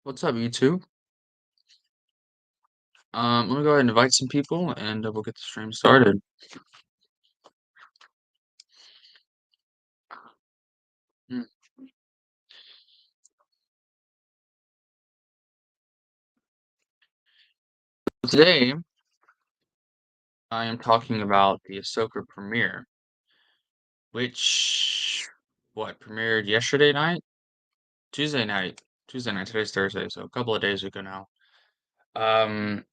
What's up, YouTube? Let me go ahead and invite some people and we'll get the stream started. Mm. Today, I am talking about the Ahsoka premiere, which, premiered yesterday night? Tuesday night. Tuesday night. Today's Thursday, so a couple of days ago now. Um,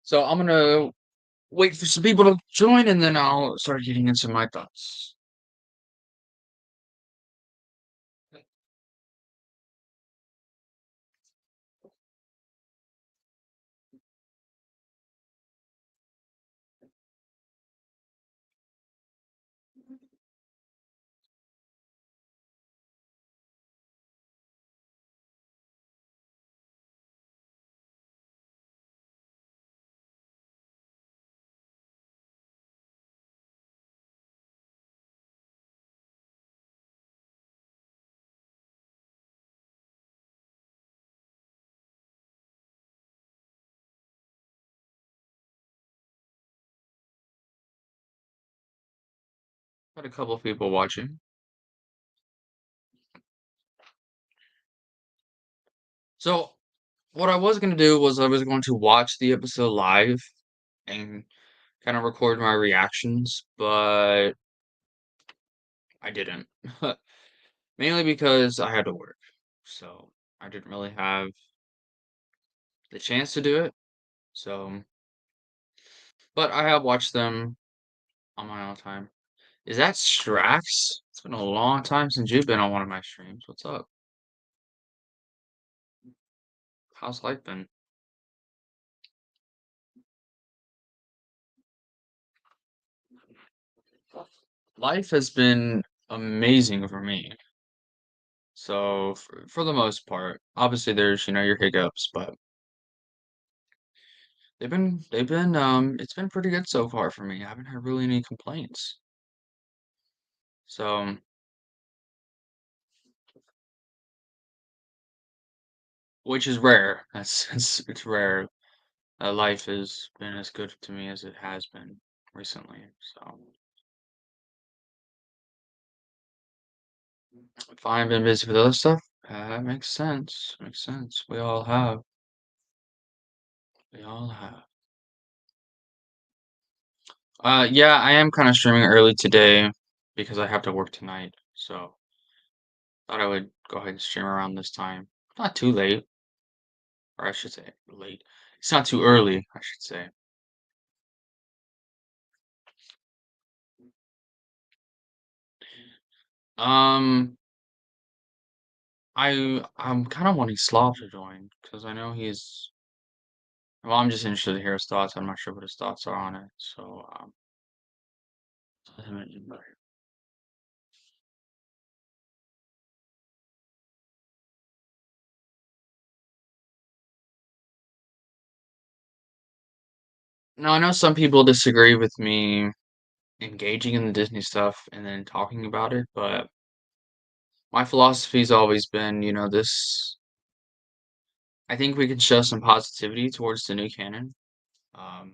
so I'm gonna wait for some people to join and then I'll start getting into my thoughts. Got a couple of people watching. So, what I was gonna do was I was going to watch the episode live and kind of record my reactions, but I didn't. Mainly because I had to work. So I didn't really have the chance to do it. So, but I have watched them on my own time. Is that Strax? It's been a long time since you've been on one of my streams. What's up? How's life been? Life has been amazing for me. So for the most part, obviously there's, your hiccups, but it's been pretty good so far for me. I haven't had really any complaints. So, which is rare. It's rare. Life has been as good to me as it has been recently. So, if I've been busy with other stuff, that makes sense. Makes sense. We all have. We all have. Yeah, I am kind of streaming early today because I have to work tonight. So, thought I would go ahead and stream around this time. Not too late, or I should say late. It's not too early, I should say. Um, I'm kind of wanting Slav to join because I know he's. Well, I'm just interested to hear his thoughts. I'm not sure what his thoughts are on it. So, now I know some people disagree with me engaging in the Disney stuff and then talking about it, but my philosophy's always been, this. I think we can show some positivity towards the new canon, um,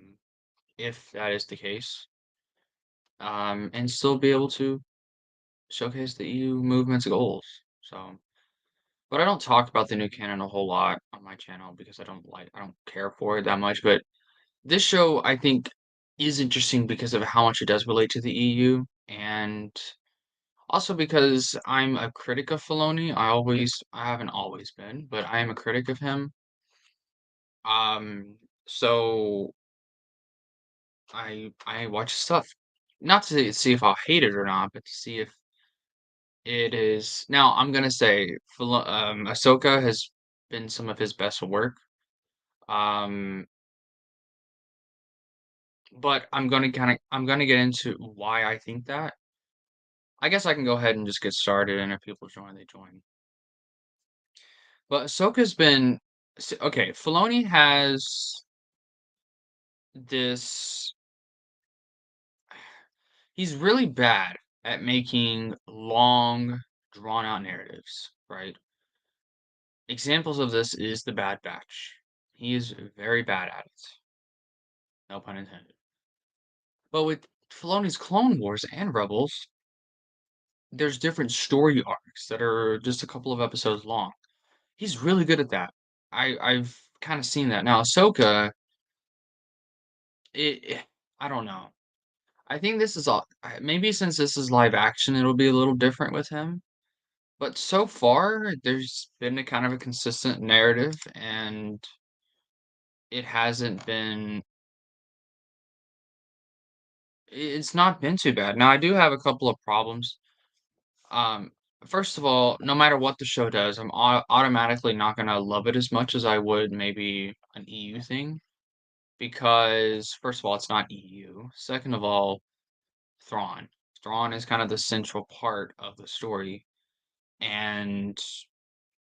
if that is the case, and still be able to showcase the EU movement's goals. So, but I don't talk about the new canon a whole lot on my channel because I don't care for it that much. But this show, I think, is interesting because of how much it does relate to the EU, and also because I'm a critic of Filoni. I haven't always been, but I am a critic of him. Um, so I watch stuff, not to see if I'll hate it or not, but to see if it is. Now I'm gonna say, Ahsoka has been some of his best work. Um, but I'm gonna get into why I think that. I guess I can go ahead and just get started, and if people join, they join. But Ahsoka's been okay. Filoni has this. He's really bad at making long, drawn out narratives, right? examples of this is the Bad Batch. He is very bad at it. No pun intended. But with Filoni's Clone Wars and Rebels, there's different story arcs that are just a couple of episodes long. He's really good at that. I've kind of seen that. Now Ahsoka, I don't know. I think this is all maybe since this is live action, it'll be a little different with him. But so far, there's been a kind of a consistent narrative, and it hasn't been. It's not been too bad. Now I do have a couple of problems. Um, First of all, no matter what the show does, I'm automatically not gonna love it as much as I would maybe an EU thing because first of all, it's not EU. Second of all, Thrawn. Thrawn is kind of the central part of the story, and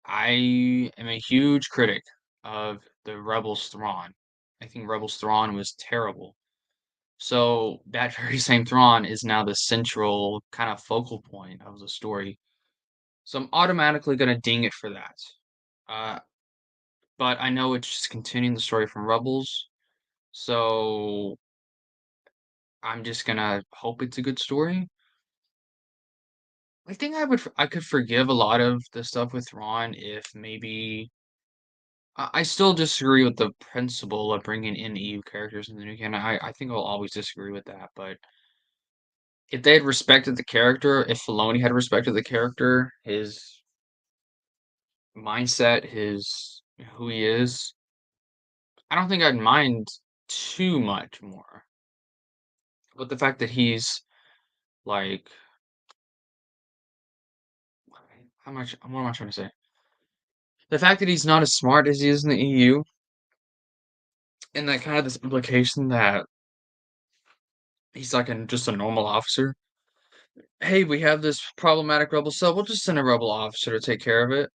I am a huge critic of the Rebels Thrawn. I think Rebels Thrawn was terrible. So that very same Thrawn is now the central kind of focal point of the story. So I'm automatically gonna ding it for that. Uh, but I know it's just continuing the story from Rebels, so I'm just gonna hope it's a good story. I think I could forgive a lot of the stuff with Thrawn if maybe I still disagree with the principle of bringing in EU characters in the new canon. I think I'll always disagree with that, but if they had respected the character, if Filoni had respected the character, his mindset, his who he is, I don't think I'd mind too much more. But the fact that he's like, how much? What am I trying to say? The fact that he's not as smart as he is in the EU, and that kind of this implication that he's like just a normal officer. Hey, we have this problematic rebel cell. We'll just send a rebel officer to take care of it.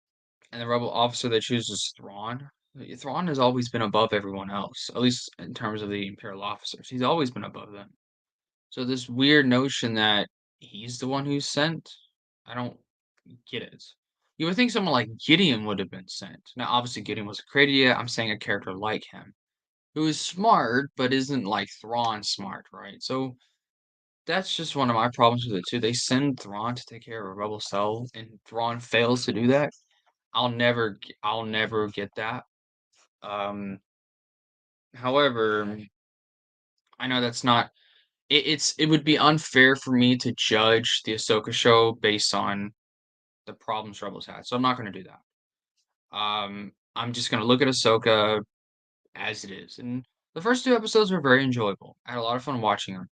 And the rebel officer they choose is Thrawn. Thrawn has always been above everyone else, at least in terms of the Imperial officers. He's always been above them. So this weird notion that he's the one who's sent, I don't get it. You would think someone like Gideon would have been sent. Now, obviously, Gideon wasn't created yet. I'm saying a character like him, who is smart, but isn't like Thrawn smart, right? So that's just one of my problems with it too. They send Thrawn to take care of a rebel cell, and Thrawn fails to do that. I'll never get that. Um, However, I know that's not. It would be unfair for me to judge the Ahsoka show based on the problems Rebels had, so I'm not going to do that. I'm just going to look at Ahsoka as it is, and the first two episodes were very enjoyable. I had a lot of fun watching them.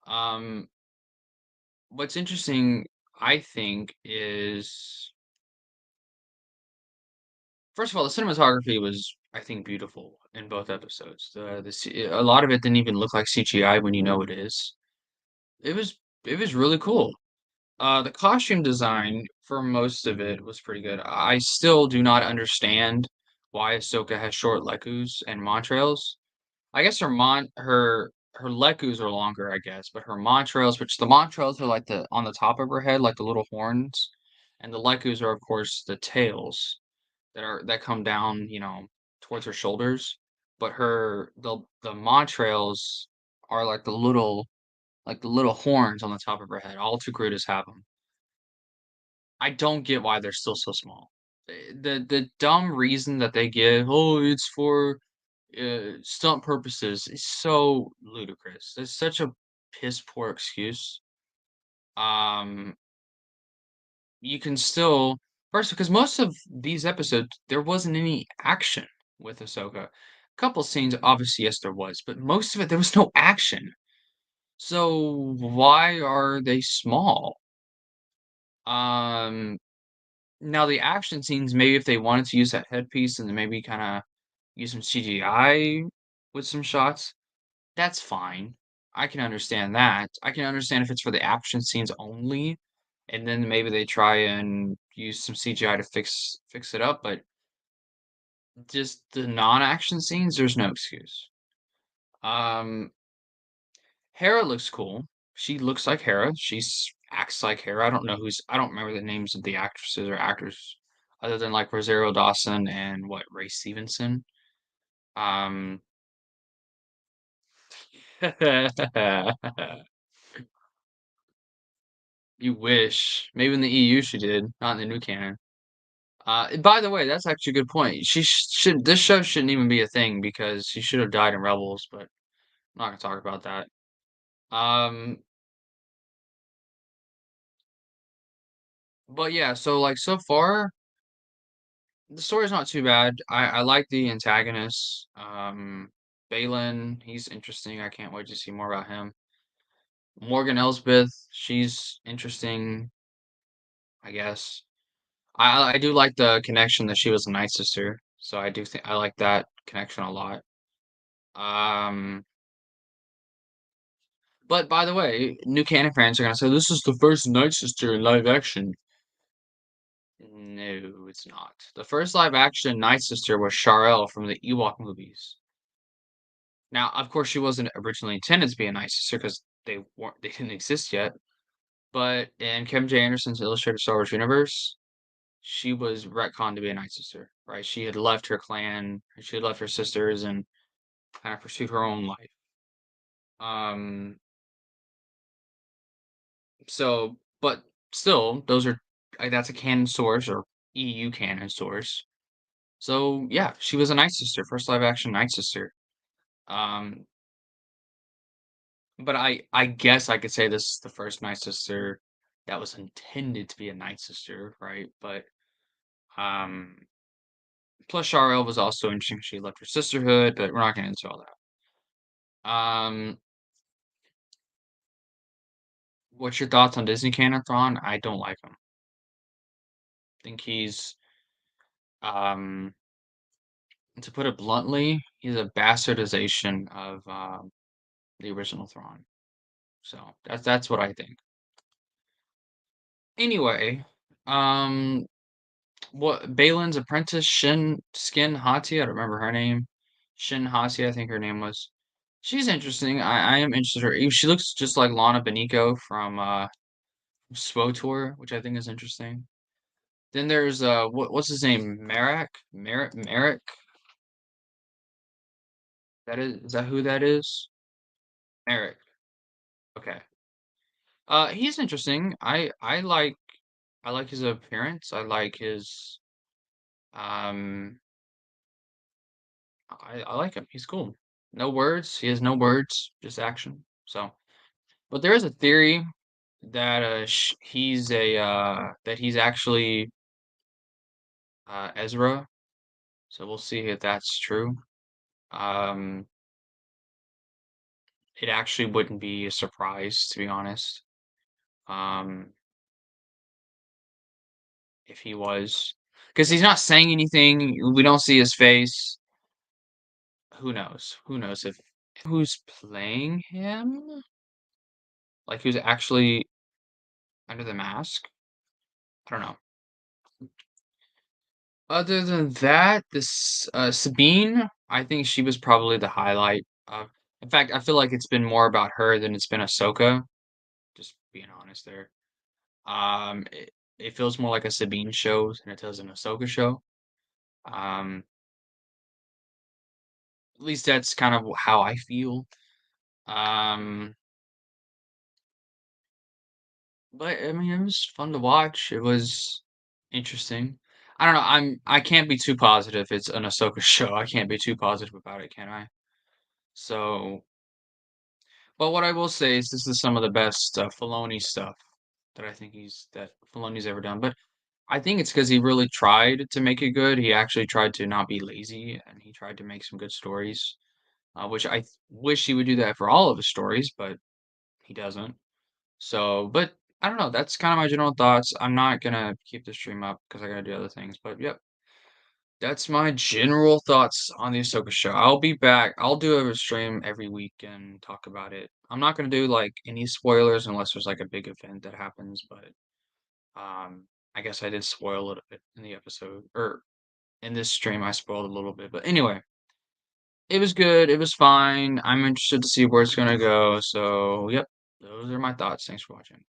Um, what's interesting, I think, is first of all, the cinematography was, I think, beautiful in both episodes. A lot of it didn't even look like CGI when you know it is. It was it was really cool. The costume design for most of it was pretty good. I still do not understand why Ahsoka has short lekus and montrails. I guess her lekus are longer, I guess, but her montrails, which the montrails are like the on the top of her head, like the little horns, and the lekus are of course the tails that come down, towards her shoulders. But the montrails are like the little horns on the top of her head. All Togrutas have them. I don't get why they're still so small. The dumb reason that they give, oh, it's for stunt purposes, is so ludicrous. It's such a piss poor excuse. Um, you can still first because most of these episodes there wasn't any action with Ahsoka. A couple scenes, obviously, yes, there was, but most of it there was no action. So why are they small? Um, Now the action scenes, maybe if they wanted to use that headpiece and then maybe kind of use some CGI with some shots, that's fine. I can understand that. I can understand if it's for the action scenes only, and then maybe they try and use some CGI to fix it up, but just the non-action scenes, there's no excuse. Um, Hera looks cool. She looks like Hera. Acts like Hera. I don't remember the names of the actresses or actors other than like Rosario Dawson and what Ray Stevenson. Um, you wish. Maybe in the EU she did, not in the new canon. By the way, that's actually a good point. She should this show shouldn't even be a thing because she should have died in Rebels, but I'm not gonna talk about that. Um, but yeah, so like so far, the story's not too bad. I like the antagonist. Balin, he's interesting. I can't wait to see more about him. Morgan Elsbeth, she's interesting, I guess. I do like the connection that she was a Night Sister, so I do think I like that connection a lot. Um, but by the way, new canon fans are gonna say this is the first Night Sister in live action. No, it's not. The first live action Night Sister was Shar-El from the Ewok movies. Now, of course, she wasn't originally intended to be a Night Sister because they didn't exist yet. But in Kevin J. Anderson's Illustrated Star Wars universe, she was retconned to be a Night Sister, right? She had left her clan, she had left her sisters, and kind of pursued her own life. Um, but still, those are that's a canon source or EU canon source. So yeah, she was a Night Sister, first live action Night Sister. Um, but I guess I could say this is the first Night Sister that was intended to be a Night Sister, right? But um, plus Shar-El was also interesting. She left her sisterhood, but we're not getting into all that. What's your thoughts on Disney canon Thrawn? I don't like him. I think he's um to put it bluntly, he's a bastardization of the original Thrawn. So that's what I think. Anyway, um, what Balin's apprentice Shin Hati, I don't remember her name. Shin Hati, I think her name was. She's interesting. I am interested in her. She looks just like Lana Beniko from SWOTOR, which I think is interesting. Then there's what's his name? Merrick. Is that who that is? Merrick. Okay. He's interesting. I like his appearance. I like his um I like him. He's cool. No words. He has no words, just action. So, but there is a theory that that he's actually Ezra. So we'll see if that's true. Um, it actually wouldn't be a surprise, to be honest. Um, if he was, because he's not saying anything. We don't see his face. Who knows? Who knows if who's playing him? Like who's actually under the mask? I don't know. Other than that, this Sabine, I think she was probably the highlight. In fact, I feel like it's been more about her than it's been Ahsoka. Just being honest there. It feels more like a Sabine show than it does an Ahsoka show. Um, at least that's kind of how I feel. Um, but I mean, it was fun to watch. It was interesting. I don't know. I can't be too positive. It's an Ahsoka show. I can't be too positive about it, can I? So, but what I will say is this is some of the best Filoni stuff that I think that Filoni's ever done. But I think it's because he really tried to make it good. He actually tried to not be lazy, and he tried to make some good stories. Which wish he would do that for all of his stories, but he doesn't. So, but I don't know. That's kind of my general thoughts. I'm not gonna keep the stream up because I gotta do other things. But yep, that's my general thoughts on the Ahsoka show. I'll be back. I'll do a stream every week and talk about it. I'm not gonna do like any spoilers unless there's like a big event that happens. But I guess I did spoil a little bit in the episode or in this stream. I spoiled a little bit. But anyway, it was good. It was fine. I'm interested to see where it's gonna go. So yep, those are my thoughts. Thanks for watching.